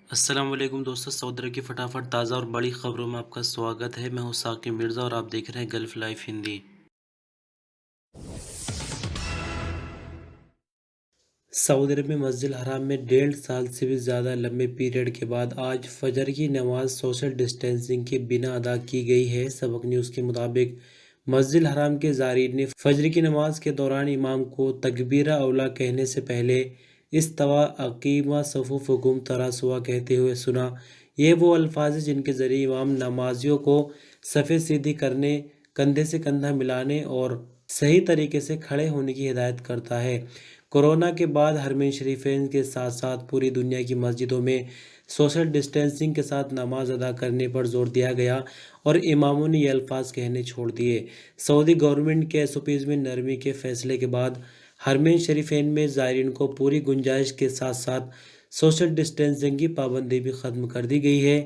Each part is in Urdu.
السلام علیکم دوستو، سعودی عرب کی فٹافٹ تازہ اور بڑی خبروں میں آپ کا سواگت ہے۔ میں ہوں ثاقب مرزا اور آپ دیکھ رہے ہیں گلف لائف ہندی۔ سعودی عرب میں مسجد الحرام میں 1.5 سال سے بھی زیادہ لمبے پیریڈ کے بعد آج فجر کی نماز سوشل ڈسٹینسنگ کے بنا ادا کی گئی ہے۔ سبق نیوز کے مطابق مسجد الحرام کے زائرین نے فجر کی نماز کے دوران امام کو تکبیرہ اولیٰ کہنے سے پہلے استویٰ اقیموا صفوفکم تراصوا کہتے ہوئے سنا۔ یہ وہ الفاظ ہیں جن کے ذریعے امام نمازیوں کو صفیں سیدھی کرنے، کندھے سے کندھا ملانے اور صحیح طریقے سے کھڑے ہونے کی ہدایت کرتا ہے۔ کورونا کے بعد حرمین شریفین کے ساتھ ساتھ پوری دنیا کی مسجدوں میں سوشل ڈسٹینسنگ کے ساتھ نماز ادا کرنے پر زور دیا گیا اور اماموں نے یہ الفاظ کہنے چھوڑ دیے۔ سعودی گورنمنٹ کے SOPs میں نرمی کے فیصلے کے بعد حرمین شریفین میں زائرین کو پوری گنجائش کے ساتھ ساتھ سوشل ڈسٹینسنگ کی پابندی بھی ختم کر دی گئی ہے،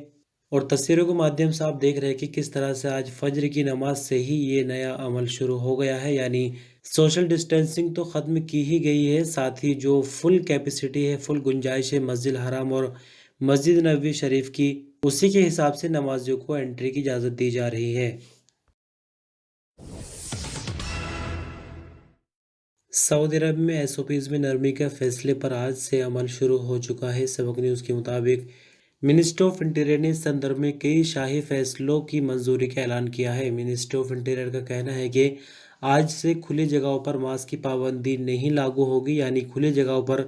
اور تصویروں کے مادھیم سے آپ دیکھ رہے ہیں کہ کس طرح سے آج فجر کی نماز سے ہی یہ نیا عمل شروع ہو گیا ہے، یعنی سوشل ڈسٹینسنگ تو ختم کی ہی گئی ہے، ساتھ ہی جو فل کیپیسٹی ہے، فل گنجائش ہے مسجد الحرام اور مسجد نبوی شریف کی، اسی کے حساب سے نمازیوں کو انٹری کی اجازت دی جا رہی ہے۔ سعودی عرب میں SOPs میں نرمی کے فیصلے پر آج سے عمل شروع ہو چکا ہے۔ سبق نیوز کے مطابق منسٹری آف انٹیریئر نے اس سندرب میں کئی شاہی فیصلوں کی منظوری کا اعلان کیا ہے۔ منسٹری آف انٹیریئر کا کہنا ہے کہ آج سے کھلی جگہوں پر ماسک کی پابندی نہیں لاگو ہوگی، یعنی کھلی جگہوں پر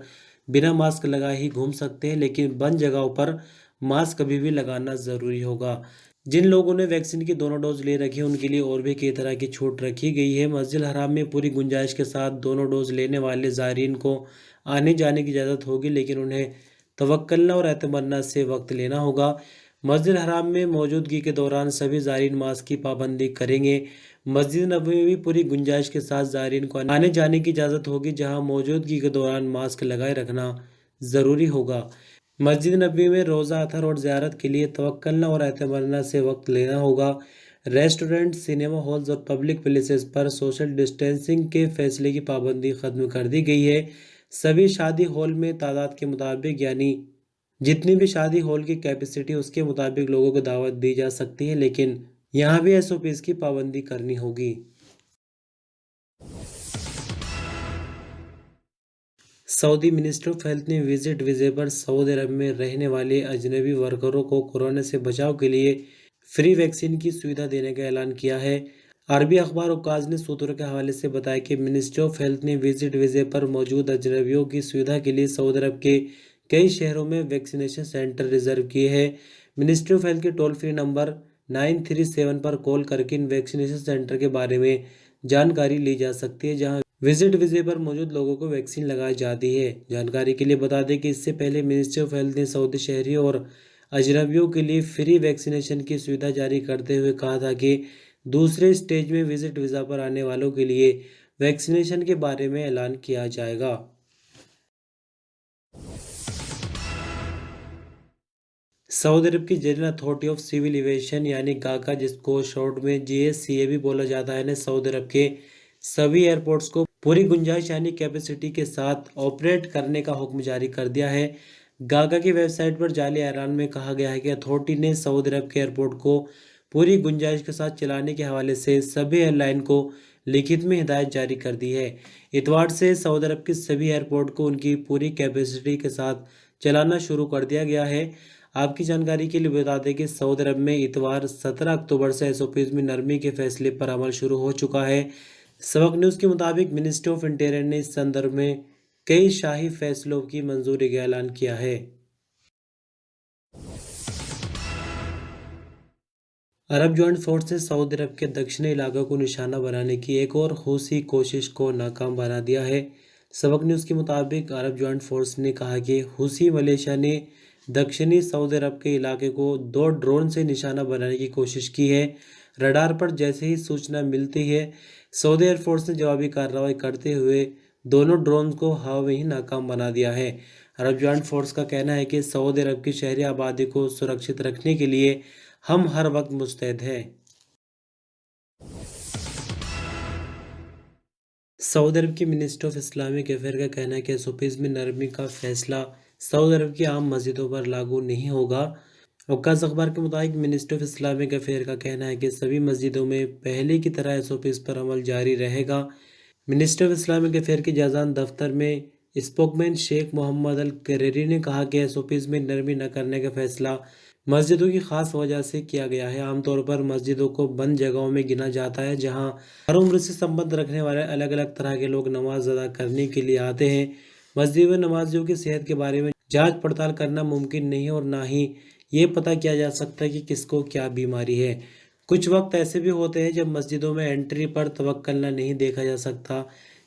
بنا ماسک لگائے ہی گھوم سکتے ہیں، لیکن بند جگہوں پر ماسک کبھی بھی لگانا ضروری ہوگا۔ جن لوگوں نے ویکسین کی دونوں ڈوز لے رکھی ہیں ان کے لیے اور بھی کئی طرح کی چھوٹ رکھی گئی ہے۔ مسجد الحرام میں پوری گنجائش کے ساتھ دونوں ڈوز لینے والے زائرین کو آنے جانے کی اجازت ہوگی، لیکن انہیں توکلنا اور اعتمرنا سے وقت لینا ہوگا۔ مسجد الحرام میں موجودگی کے دوران سبھی زائرین ماسک کی پابندی کریں گے۔ مسجد نبوی میں بھی پوری گنجائش کے ساتھ زائرین کو آنے جانے کی اجازت ہوگی، جہاں موجودگی کے دوران ماسک لگائے رکھنا ضروری ہوگا۔ مسجد نبوی میں روزہ افطار اور زیارت کے لیے توکلنا اور اعتمرنا سے وقت لینا ہوگا۔ ریسٹورنٹ، سنیما ہالز اور پبلک پلیسز پر سوشل ڈسٹینسنگ کے فیصلے کی پابندی ختم کر دی گئی ہے۔ سبھی شادی ہال میں تعداد کے مطابق، یعنی جتنی بھی شادی ہال کی کیپیسٹی اس کے مطابق لوگوں کو دعوت دی جا سکتی ہے، لیکن یہاں بھی SOPs کی پابندی کرنی ہوگی۔ سعودی منسٹری آف ہیلتھ نے وزٹ ویزے پر سعودی عرب میں رہنے والے اجنبی ورکروں کو کورونا سے بچاؤ کے لیے فری ویکسین کی سویدھا دینے کا اعلان کیا ہے۔ عربی اخبار اوقاز نے سوتروں کے حوالے سے بتایا کہ منسٹری آف ہیلتھ نے وزٹ ویزے پر موجود اجنبیوں کی سویدھا کے لیے سعودی عرب کے کئی شہروں میں ویکسینیشن سینٹر ریزرو کیے ہیں۔ منسٹری آف ہیلتھ کے ٹول فری نمبر 937 پر کال کر کے ان ویکسینیشن سینٹر کے بارے میں جانکاری لی جا سکتی ہے، جہاں وزٹ ویزے پر موجود لوگوں کو ویکسین لگائی جاتی ہے۔ جانکاری کے لیے بتا دیں کہ اس سے پہلے منسٹری آف ہیلتھ نے سعودی شہریوں اور اجنبیوں کے لیے فری ویکسینیشن کی سویدھا جاری کرتے ہوئے کہا تھا کہ دوسرے سٹیج میں وزٹ ویزا پر آنے والوں کے لیے ویکسینیشن کے بارے میں اعلان کیا جائے گا۔ سعودی عرب کی general authority of civil aviation یعنی گاکا، جس کو شارٹ میں GSCA بھی بولا جاتا ہے، نے سعودی عرب کے سبھی ایئرپورٹس کو پوری گنجائش یعنی کیپیسٹی کے ساتھ آپریٹ کرنے کا حکم جاری کر دیا ہے۔ گاگا کی ویب سائٹ پر جعلی اعلان میں کہا گیا ہے کہ اتھارٹی نے سعودی عرب کے ایئرپورٹ کو پوری گنجائش کے ساتھ چلانے کے حوالے سے سبھی ایئر لائن کو لکھت میں ہدایت جاری کر دی ہے۔ اتوار سے سعودی عرب کے سبھی ایئرپورٹ کو ان کی پوری کیپیسٹی کے ساتھ چلانا شروع کر دیا گیا ہے۔ آپ کی جانکاری کے لیے بتا دیں کہ سعودی عرب میں اتوار 17 اکتوبر سے SOPs میں نرمی کے فیصلے پر عمل شروع ہو چکا ہے۔ سبق نیوز کے مطابق منسٹری آف انٹیریئر نے اس سندرب میں کئی شاہی فیصلوں کی منظوری کا اعلان کیا ہے۔ عرب جوائنٹ فورس نے سعودی عرب کے دکشنی علاقوں کو نشانہ بنانے کی ایک اور حوثی کوشش کو ناکام بنا دیا ہے۔ سبق نیوز کے مطابق عرب جوائنٹ فورس نے کہا کہ حوثی ملیشیا نے دکشنی سعودی عرب کے علاقے کو 2 ڈرون سے نشانہ بنانے کی کوشش کی ہے۔ رڈار پر جیسے ہی سوچنا ملتی ہے، سعودی ایئر فورس نے جوابی کارروائی کرتے ہوئے دونوں ڈرونز کو ہوا میں ہی ناکام بنا دیا ہے۔ عرب جوائنٹ فورس کا کہنا ہے کہ سعودی عرب کی شہری آبادی کو سرکشت رکھنے کے لیے ہم ہر وقت مستعد ہیں۔ سعودی عرب کی منسٹری آف اسلامک افیئر کا کہنا ہے کہ SOPs میں نرمی کا فیصلہ سعودی عرب کی عام مسجدوں پر لاگو نہیں ہوگا۔ عکاس اخبار کے مطابق منسٹری آف اسلامک افیئر کا کہنا ہے کہ سبھی مسجدوں میں پہلے کی طرح SOPs پر عمل جاری رہے گا۔ منسٹری آف اسلامک افیئر کے جازان دفتر میں اسپوکمین شیخ محمد القریری نے کہا کہ SOPs میں نرمی نہ کرنے کا فیصلہ مسجدوں کی خاص وجہ سے کیا گیا ہے۔ عام طور پر مسجدوں کو بند جگہوں میں گنا جاتا ہے جہاں ہر عمر سے سمبند رکھنے والے الگ الگ طرح کے لوگ نماز ادا کرنے کے لیے آتے ہیں۔ مسجد میں نمازیوں کی صحت کے بارے میں جانچ پڑتال کرنا ممکن نہیں اور نہ ہی یہ پتہ کیا جا سکتا کہ کس کو کیا بیماری ہے۔ کچھ وقت ایسے بھی ہوتے ہیں جب مسجدوں میں انٹری پر توکلنا نہیں دیکھا جا سکتا،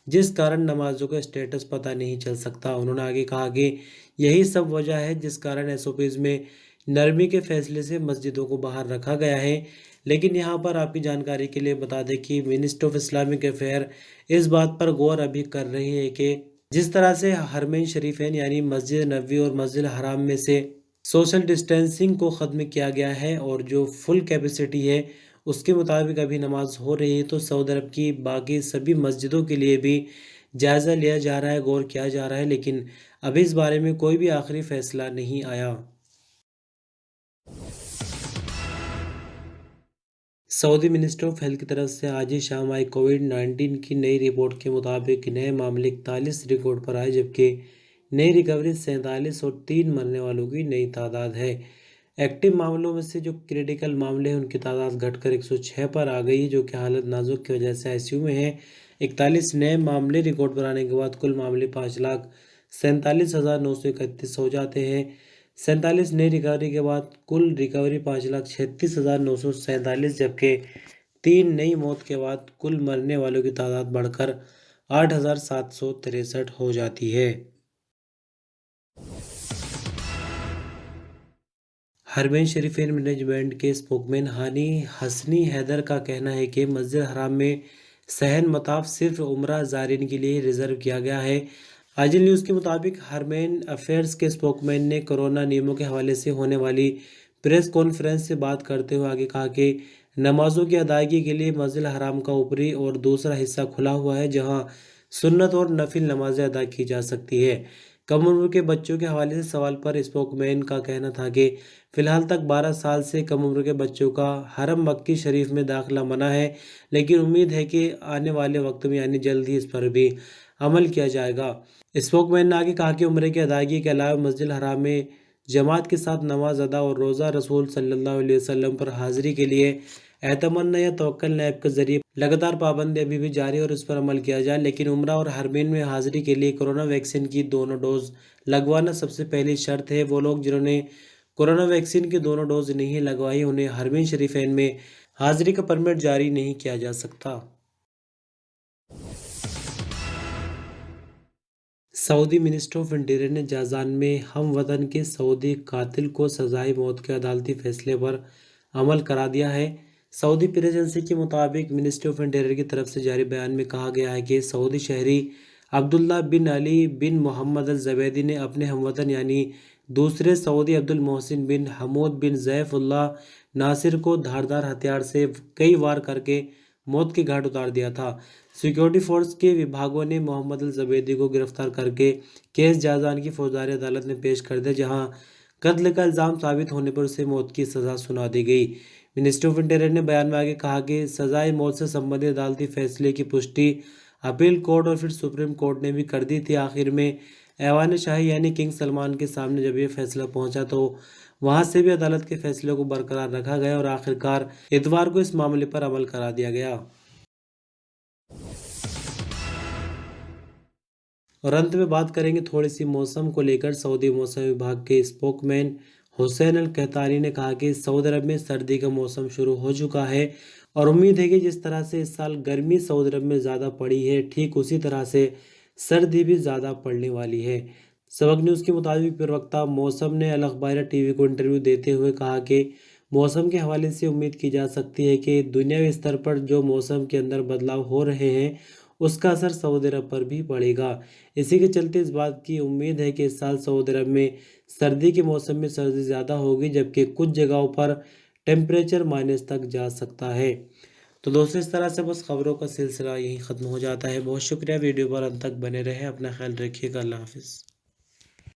جس کارن نمازوں کا اسٹیٹس پتہ نہیں چل سکتا۔ انہوں نے آگے کہا کہ یہی سب وجہ ہے جس کارن SOPs میں نرمی کے فیصلے سے مسجدوں کو باہر رکھا گیا ہے۔ لیکن یہاں پر آپ کی جانکاری کے لیے بتا دیں کہ منسٹری آف اسلامک افیئر اس بات پر غور ابھی کر رہی ہے کہ جس طرح سے حرمین شریفین یعنی مسجد نبوی اور مسجد حرام میں سے سوشل ڈسٹینسنگ کو ختم کیا گیا ہے اور جو فل کیپیسٹی ہے اس کے مطابق ابھی نماز ہو رہی ہے، تو سعودی عرب کی باقی سبھی مسجدوں کے لیے بھی جائزہ لیا جا رہا ہے، غور کیا جا رہا ہے، لیکن ابھی اس بارے میں کوئی بھی آخری فیصلہ نہیں آیا۔ سعودی منسٹری آف ہیلتھ کی طرف سے آج ہی شام آئی کووڈ-19 کی نئی رپورٹ کے مطابق نئے معاملے 41 ریکارڈ پر آئے، جبکہ نئی ریکوری 47 اور 3 مرنے والوں کی نئی تعداد ہے۔ ایکٹیو معاملوں میں سے جو کریٹیکل معاملے ہیں ان کی تعداد گھٹ کر 106 پر آ گئی، جو کہ حالت نازک کی وجہ سے ICU میں ہیں۔ 41 نئے معاملے ریکارڈ پر آنے کے بعد کل معاملے 5,47,931 ہو جاتے ہیں۔ 47 نئی ریکوری کے بعد کل ریکوری 5,36,947، جبکہ 3 نئی موت کے بعد کل مرنے والوں کی تعداد بڑھ کر 8,763 ہو جاتی ہے۔ حرمین شریفین مینجمنٹ کے اسپوکمین ہانی حسنی حیدر کا کہنا ہے کہ مسجد حرام میں صحن مطاف صرف عمرہ زائرین کے لیے ریزرو کیا گیا ہے۔ آج نیوز کے مطابق حرمین افیئرز کے اسپوکمین نے کورونا نیاموں کے حوالے سے ہونے والی پریس کانفرنس سے بات کرتے ہوئے آگے کہا کہ نمازوں کی ادائیگی کے لیے مسجد حرام کا اوپری اور دوسرا حصہ کھلا ہوا ہے، جہاں سنت اور نفل نمازیں ادا کی جا سکتی ہے۔ کم عمر کے بچوں کے حوالے سے سوال پر اسپوکمین کا کہنا تھا کہ فی الحال تک 12 سال سے کم عمر کے بچوں کا حرم مکی شریف میں داخلہ منع ہے، لیکن امید ہے کہ آنے والے وقت میں یعنی جلد ہی اس پر بھی عمل کیا جائے گا۔ اسپوکمین نے آگے کہا کہ عمرے کی ادائیگی کے علاوہ مسجد حرام میں جماعت کے ساتھ نماز ادا اور روزہ رسول صلی اللہ علیہ وسلم پر حاضری کے لیے اعتماد یا توکل ایپ کے ذریعے لگاتار پابندی ابھی بھی جاری اور اس پر عمل کیا جائے، لیکن عمرہ اور حرمین میں حاضری کے لیے کورونا ویکسین کی دونوں ڈوز لگوانا سب سے پہلی شرط ہے۔ وہ لوگ جنہوں نے کورونا ویکسین کی دونوں ڈوز نہیں لگوائی انہیں حرمین شریفین میں حاضری کا پرمٹ جاری نہیں کیا جا سکتا۔ سعودی منسٹری آف انٹیریئر نے جازان میں ہم وطن کے سعودی قاتل کو سزائے موت کے عدالتی فیصلے پر عمل کرا دیا ہے۔ سعودی پریس ایجنسی کے مطابق منسٹری آف انٹیریئر کی طرف سے جاری بیان میں کہا گیا ہے کہ سعودی شہری عبداللہ بن علی بن محمد الزبیدی نے اپنے ہم وطن یعنی دوسرے سعودی عبد المحسن بن حمود بن ضیف اللہ ناصر کو دھاردار ہتھیار سے کئی وار کر کے موت کے گھاٹ اتار دیا تھا۔ سیکیورٹی فورس کے وبھاگوں نے محمد الزبیدی کو گرفتار کر کے کیس جازان کی فوجداری عدالت میں پیش کر دیا، جہاں قتل کا الزام ثابت ہونے پر اسے موت کی سزا سنا دی گئی۔ منسٹری آف انٹیریئر نے بیان میں آگے کہا کہ سزائے موت سے سمبندھت عدالتی فیصلے کی پشٹی اپیل کورٹ اور پھر سپریم کورٹ نے بھی کر دی تھی۔ آخر میں ایوان شاہی یعنی کنگ سلمان کے سامنے جب یہ فیصلہ پہنچا تو وہاں سے بھی عدالت کے فیصلے کو برقرار رکھا گیا اور آخرکار اتوار کو اس معاملے پر عمل کرا دیا گیا۔ اور انت میں بات کریں گے تھوڑی سی موسم کو لے کر۔ سعودی موسم وبھاگ کے اسپوکمین حسین القحطانی نے کہا کہ سعودی عرب میں سردی کا موسم شروع ہو چکا ہے اور امید ہے کہ جس طرح سے اس سال گرمی سعودی عرب میں زیادہ پڑی ہے، ٹھیک اسی طرح سے سردی بھی زیادہ پڑنے والی ہے۔ سبق نیوز کے مطابق پروقتہ موسم نے الاخبار ٹی وی کو انٹرویو دیتے ہوئے کہا کہ موسم کے حوالے سے امید کی جا سکتی ہے کہ دنیاوی سطح پر جو موسم کے اندر بدلاؤ ہو رہے ہیں اس کا اثر سعودی عرب پر بھی پڑے گا۔ اسی کے چلتے اس بات کی امید ہے کہ اس سال سعودی عرب میں سردی کے موسم میں سردی زیادہ ہوگی، جبکہ کچھ جگہوں پر ٹیمپریچر مائنس تک جا سکتا ہے۔ تو دوستو اس طرح سے بس خبروں کا سلسلہ یہیں ختم ہو جاتا ہے۔ بہت شکریہ، ویڈیو پر انت تک بنے رہے، اپنا خیال رکھیے گا، اللہ حافظ۔